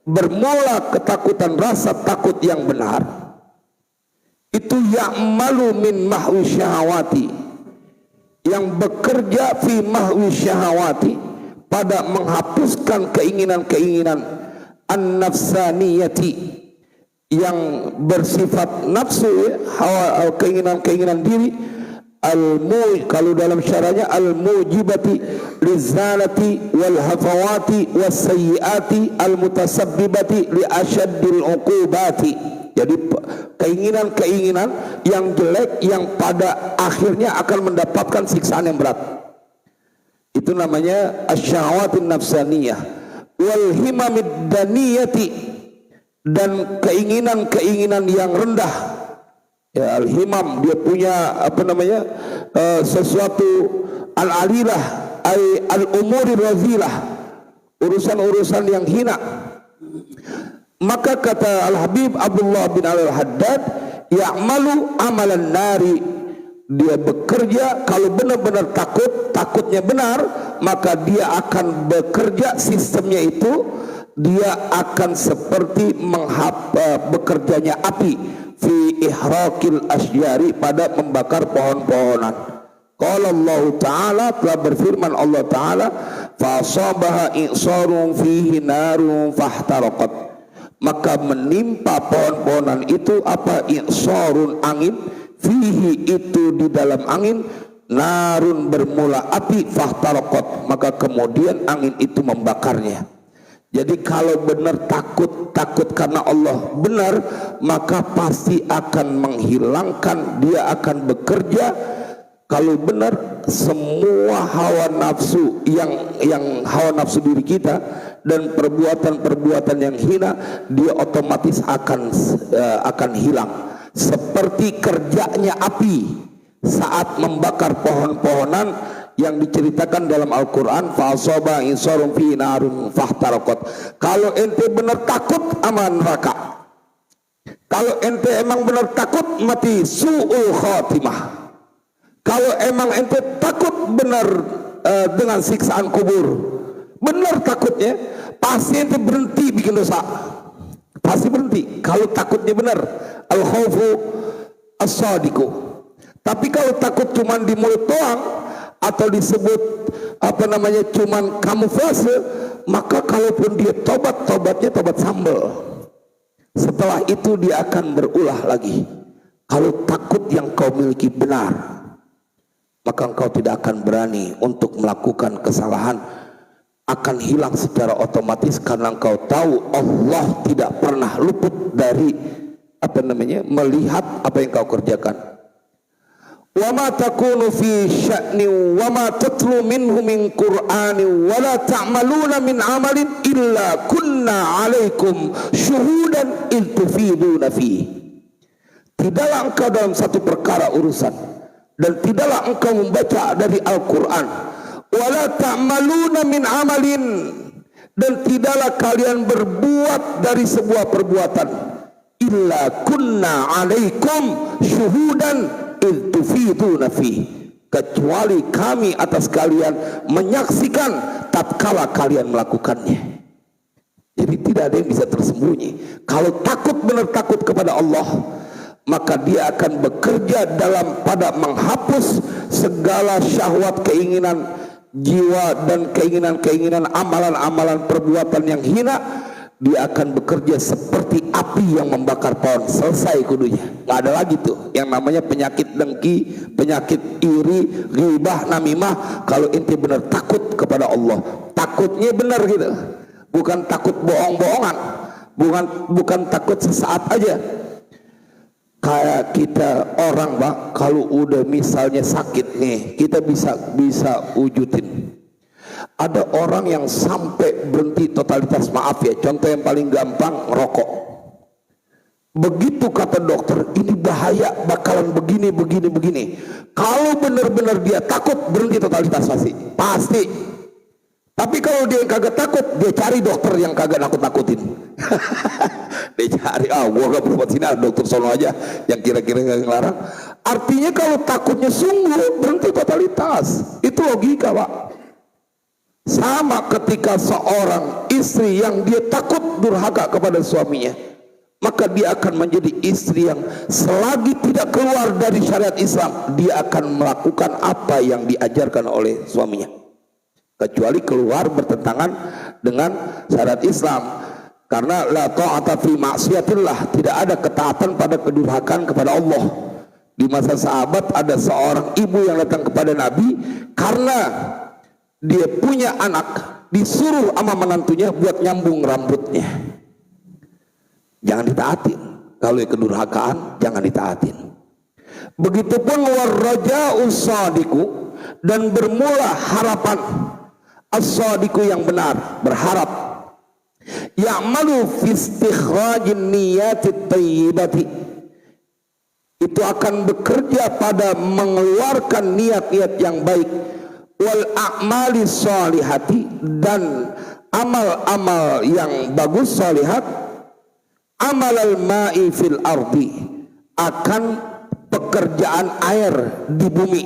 A: bermula ketakutan, rasa takut yang benar itu ya'malu min mahwi syahawati, yang bekerja fi mahwi syahawati, pada menghapuskan keinginan-keinginan an-nafsaniyati, yang bersifat nafsu ya, hawa, keinginan-keinginan diri, kalau dalam syarahnya al-mujibati lizalati wal hafawati was sayyiati al mutasabbibati li asyaddil uqubati. Jadi keinginan-keinginan yang jelek yang pada akhirnya akan mendapatkan siksaan yang berat, itu namanya asyahawatun nafsaniyah. Wal himamid daniyati, dan keinginan-keinginan yang rendah ya. Al-himam, dia punya apa namanya, sesuatu al-alilah ay al-umuri razilah, urusan-urusan yang hina. Maka kata Al-Habib Abdullah bin Al-Haddad, ya'malu amalan nari, dia bekerja kalau benar-benar takutnya benar, maka dia akan bekerja, sistemnya itu dia akan seperti bekerjanya api fi ihraqil asyari, pada membakar pohon-pohonan. Qala Allah Ta'ala, telah berfirman Allah Ta'ala, fa asabaha i'sarun fihi narun fahtaraqat, maka menimpa pohon-pohonan itu apa? I'sarun, angin, fihi, itu di dalam angin, narun, bermula api, fahtaraqat, maka kemudian angin itu membakarnya. Jadi kalau benar takut karena Allah benar, maka pasti akan menghilangkan, dia akan bekerja. Kalau benar, semua hawa nafsu yang hawa nafsu diri kita dan perbuatan-perbuatan yang hina, dia otomatis akan hilang. Seperti kerjanya api saat membakar pohon-pohonan yang diceritakan dalam Al-Quran, fa'asaba insarun fi narun fahtaraqat. Kalau ente benar takut sama neraka, kalau ente emang benar takut mati su'ul khatimah, kalau emang ente takut benar dengan siksaan kubur, benar takutnya, pasti ente berhenti bikin dosa, pasti berhenti kalau takutnya benar. Al-khawfu as-sadiqu. Tapi kalau takut cuman di mulut doang, atau disebut apa namanya cuman kamuflase, maka kalaupun dia tobatnya tobat sambal, setelah itu dia akan berulah lagi. Kalau takut yang kau miliki benar, maka engkau tidak akan berani untuk melakukan kesalahan, akan hilang secara otomatis, karena engkau tahu Allah tidak pernah luput dari apa namanya melihat apa yang kau kerjakan. Wa ma takunu fi sya'ni wa ma tatlu minhu min qur'ani wa la ta'maluna min amalin illa kunna 'alaikum syuhudan id tufiduna fi. Tidaklah engkau dalam satu perkara urusan, dan tidaklah engkau membaca dari Al-Quran, wa la ta'maluna min amalin, dan tidaklah kalian berbuat dari sebuah perbuatan, illa kunna alaikum syuhudan id tufiduna fi, kecuali kami atas kalian menyaksikan tatkala kalian melakukannya. Jadi tidak ada yang bisa tersembunyi. Kalau takut, benar takut kepada Allah, maka dia akan bekerja dalam pada menghapus segala syahwat, keinginan jiwa dan keinginan-keinginan, amalan-amalan perbuatan yang hina. Dia akan bekerja seperti api yang membakar pohon. Selesai kudunya, nggak ada lagi tuh yang namanya penyakit dengki, penyakit iri, ghibah, namimah. Kalau inti benar takut kepada Allah, takutnya benar gitu, bukan takut bohong-bohongan, bukan takut sesaat aja. Kayak kita orang, Pak, kalau udah misalnya sakit nih, kita bisa wujudin. Ada orang yang sampai berhenti totalitas, maaf ya, contoh yang paling gampang, rokok. Begitu kata dokter, ini bahaya, bakalan begini. Kalau benar-benar dia takut, berhenti totalitas pasti. Tapi kalau dia yang kagak takut, dia cari dokter yang kagak nakut-nakutin. Dia cari, gua gak berobat sini, dokter sono aja yang kira-kira gak ngelarang. Artinya kalau takutnya sungguh, berhenti totalitas. Itu logika, Pak. Sama ketika seorang istri yang dia takut durhaka kepada suaminya, maka dia akan menjadi istri yang selagi tidak keluar dari syariat Islam, dia akan melakukan apa yang diajarkan oleh suaminya, kecuali keluar bertentangan dengan syariat Islam. Karena la ta'ata fi ma'siyatillah, tidak ada ketaatan pada kedurhakaan kepada Allah. Di masa sahabat ada seorang ibu yang datang kepada Nabi karena dia punya anak, disuruh sama menantunya buat nyambung rambutnya. Jangan ditaatin. Kalau kedurhakaan jangan ditaatin. Begitupun warraja'u shadiqu, dan bermula harapan as-shadiqu yang benar, berharap. Ya'malu fi istikhrajin niyatit thayyibati, itu akan bekerja pada mengeluarkan niat-niat yang baik, wal a'mali sholihati, dan amal-amal yang bagus sholihat, amal al-ma'i fil ardi, akan pekerjaan air di bumi,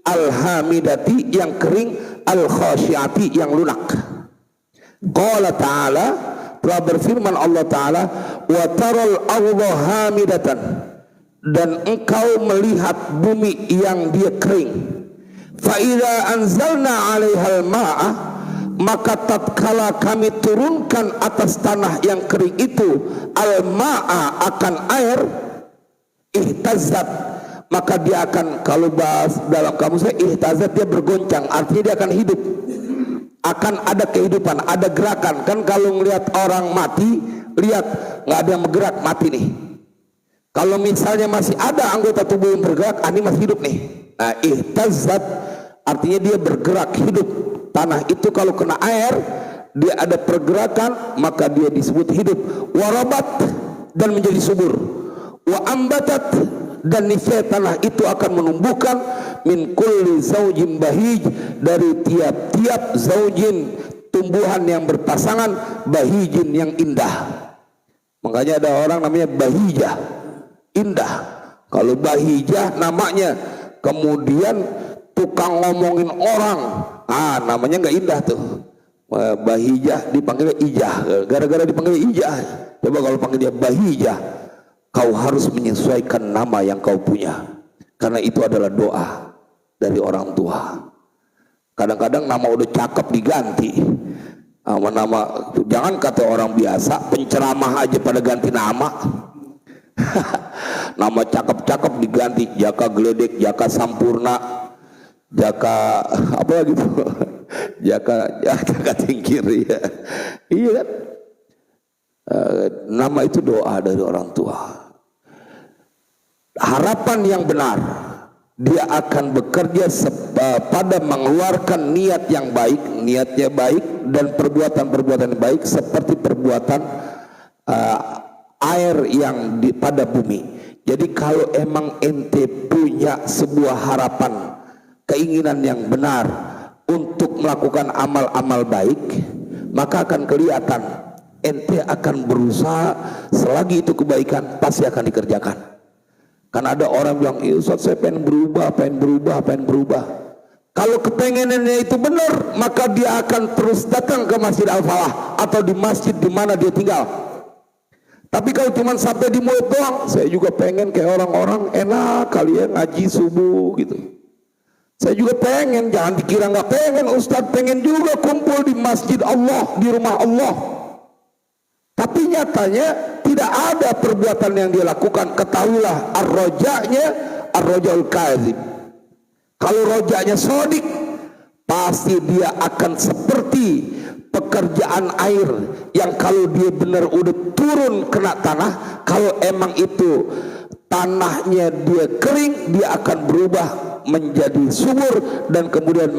A: al-hamidati yang kering, al-khasyiati yang lunak. Qala ta'ala, telah berfirman Allah Ta'ala, wa taral arda hamidatan, dan engkau melihat bumi yang dia kering. Fa'idha anzalna 'alaihal ma'a, maka tatkala kami turunkan atas tanah yang kering itu al-ma'a, akan air, ihtazzat, maka dia akan, kalau bahas dalam kamusnya ihtazzat, dia bergoncang, artinya dia akan hidup, akan ada kehidupan, ada gerakan. Kan kalau ngelihat orang mati, lihat nggak ada yang bergerak, mati nih. Kalau misalnya masih ada anggota tubuh yang bergerak, ini masih hidup nih. Nah, ihtazzat artinya dia bergerak, hidup. Tanah itu kalau kena air, dia ada pergerakan, maka dia disebut hidup. Warabat, dan menjadi subur. Wa ambatat, dan niscaya tanah itu akan menumbuhkan min kulli zaujin bahij, dari tiap-tiap zaujin, tumbuhan yang berpasangan, bahijin yang indah. Makanya ada orang namanya bahijah, indah. Kalau bahijah namanya, kemudian tukang ngomongin orang, namanya nggak indah tuh. Bahijah dipanggil ijah, gara-gara dipanggil ijah. Coba kalau panggil dia bahijah, kau harus menyesuaikan nama yang kau punya, karena itu adalah doa dari orang tua. Kadang-kadang nama udah cakep diganti nama, jangan kata orang biasa, penceramah aja pada ganti nama. Nama cakep-cakep diganti, Jaka Gledek, Jaka Sampurna, Jaka apa lagi tuh, Jaka Tingkir, ya. Iya kan, nama itu doa dari orang tua. Harapan yang benar, dia akan bekerja pada mengeluarkan niat yang baik, niatnya baik, dan perbuatan-perbuatan baik seperti perbuatan air yang pada bumi. Jadi kalau emang ente punya sebuah harapan, keinginan yang benar untuk melakukan amal-amal baik, maka akan kelihatan ente akan berusaha selagi itu kebaikan pasti akan dikerjakan. Kan ada orang bilang, Ustaz saya pengen berubah. Kalau kepengenannya itu benar, maka dia akan terus datang ke Masjid Al-Falah atau di masjid di mana dia tinggal. Tapi kalau cuma sampai di mulut doang, saya juga pengen kayak orang-orang enak kalian ngaji subuh gitu. Saya juga pengen, jangan dikira nggak pengen, Ustaz pengen juga kumpul di masjid Allah, di rumah Allah. Tapi nyatanya tidak ada perbuatan yang dia lakukan. Ketahuilah ar-roja'ul kadzib. Kalau roja'nya sodik, pasti dia akan seperti pekerjaan air yang kalau dia benar udah turun kena tanah, kalau emang itu tanahnya dia kering, dia akan berubah menjadi subur dan kemudian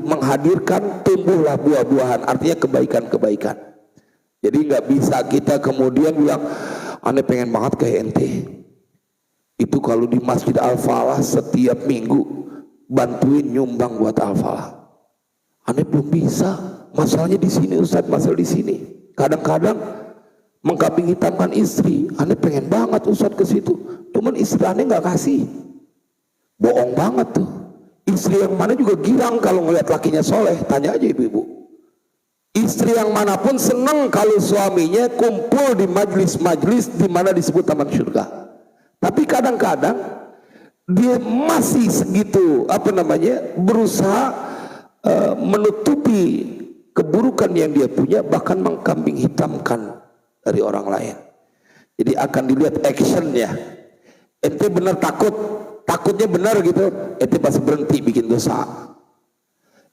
A: menghadirkan tumbuhlah buah-buahan, artinya kebaikan-kebaikan. Jadi nggak bisa kita kemudian bilang aneh pengen banget kayak ente. Itu kalau di Masjid Al-Falah setiap minggu bantuin nyumbang buat Al-Falah. Aneh belum bisa. Masalahnya di sini Ustaz, masalah di sini. Kadang-kadang mengkambing hitamkan istri. Aneh pengen banget Ustaz ke situ. Cuman istri aneh nggak kasih. Bohong banget tuh. Istri yang mana juga girang kalau ngeliat lakinya soleh. Tanya aja ibu-ibu. Istri yang manapun senang kalau suaminya kumpul di majlis-majlis di mana disebut taman surga. Tapi kadang-kadang dia masih segitu berusaha menutupi keburukan yang dia punya, bahkan mengkambing hitamkan dari orang lain. Jadi akan dilihat actionnya. Ente benar takutnya benar gitu, ente pasti berhenti bikin dosa.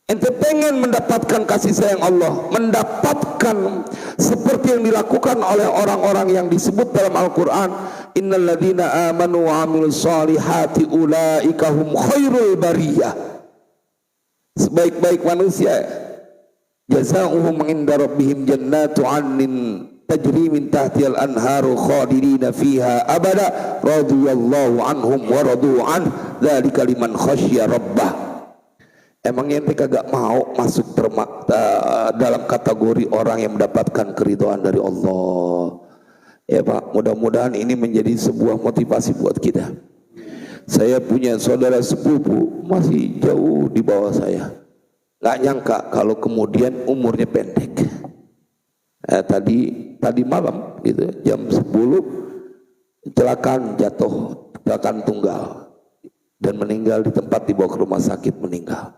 A: Ente pengen mendapatkan kasih sayang Allah, mendapatkan seperti yang dilakukan oleh orang-orang yang disebut dalam Al-Quran, innal ladzina amanu wa amilus solihati ulaika hum khairul bariyah. Sebaik-baik manusia, jazaohum inda rabbihim jannatu 'adnin tajri min tahtihal anharu khalidina fiha abada radhiyallahu anhum wa radu an dzalika liman khasyya rabbah. Emangnya ente kagak mau masuk dalam kategori orang yang mendapatkan keridhaan dari Allah? Ya Pak, mudah-mudahan ini menjadi sebuah motivasi buat kita. Saya punya saudara sepupu masih jauh di bawah saya. Gak nyangka kalau kemudian umurnya pendek. Tadi malam gitu, jam 10 kecelakaan tunggal dan meninggal di tempat, dibawa ke rumah sakit meninggal.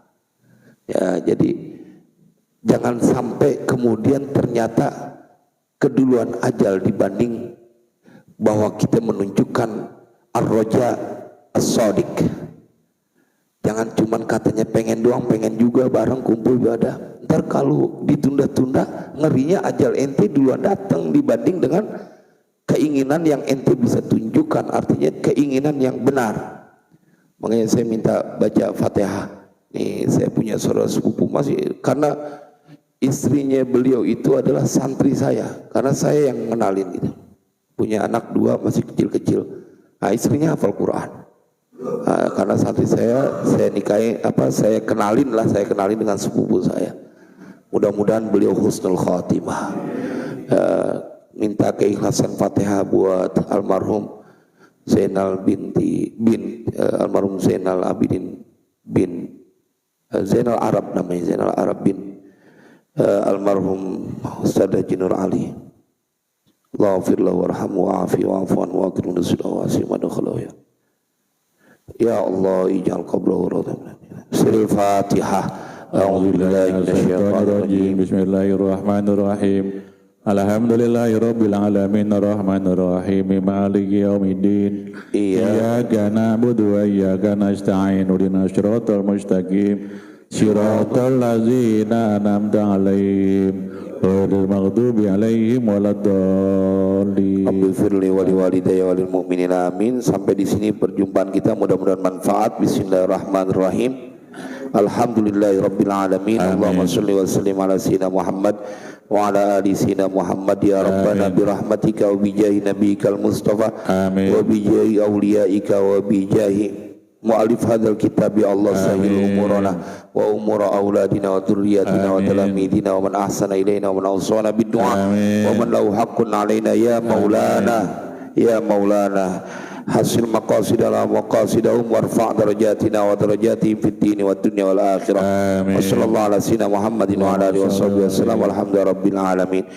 A: Ya, jadi jangan sampai kemudian ternyata keduluan ajal dibanding bahwa kita menunjukkan ar-roja as-sodik. Jangan cuman katanya pengen doang, pengen juga bareng kumpul ibadah. Ntar kalau ditunda-tunda, ngerinya ajal ente duluan datang dibanding dengan keinginan yang ente bisa tunjukkan, artinya keinginan yang benar. Makanya saya minta baca Fatihah. Nih saya punya saudara sepupu masih, karena istrinya beliau itu adalah santri saya, karena saya yang kenalin gitu. Punya anak 2 masih kecil-kecil. Nah, istrinya hafal Quran. Karena santri saya nikahi saya kenalin dengan sepupu saya. Mudah-mudahan beliau husnul khatimah. Minta keikhlasan Fatihah buat almarhum Zainal almarhum Zainal Abidin bin Zainal Arab, namanya Zainal Arab bin almarhum Ustaz Jinur Ali. Allahumma lahu warhamhu wa'afi wa'afu anhu wa akrim nuzulahu wa asim madkhalahu ya. Ya Allah ij'al qabrahu rawdatan. Surah Fatihah. A'udzubillahi minasyaitonir rajim.
B: Bismillahirrahmanirrahim. Alhamdulillahi rabbil alamin arrahmanir rahim maliki yaumiddin. Iyyaka na'budu wa iyyaka nasta'in ihdinas siratal mustaqim siratal ladzina an'amta 'alaihim ghairil maghdubi 'alaihim waladdallin.
A: Rabbighfirli wa liwalidayya walil mu'minin amin. Sampai di sini perjumpaan kita, mudah-mudahan manfaat. Bismillahirrahmanirrahim. Alhamdulillahi rabbil alamin. Allahumma shalli wa sallim ala sayyidina Muhammad wa ala ali sayyidina Muhammad ya rabbana bi rahmatika wa bi jahi nabiyikal mustafa wa bi jahi awliyaika wa bi jahi mu'alif hadzal kitab ya Allah sahil umurana wa umura auladina wa dzurriyyatina wa talamidina wa man ahsana ilaina wa man awsana bid du'a wa man lahu haqqun alaina ya maulana hasil maqasidana wa maqasidahum warfa' darajatina wa darajatihim fid din wa dunya wal akhirah. Wa sallallahu ala sayyidina Muhammadin wa ala alihi washabihi wasallam walhamdulillahirabbil alamin.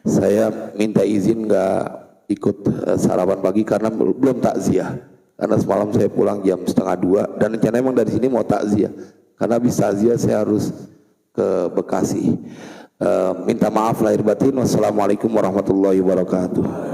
A: Saya minta izin enggak ikut sarapan pagi karena belum takziah. Karena semalam saya pulang jam 1:30 dan rencana emang dari sini mau takziah. Karena habis takziah saya harus ke Bekasi. Minta maaf lahir batin. Wassalamualaikum warahmatullahi wabarakatuh.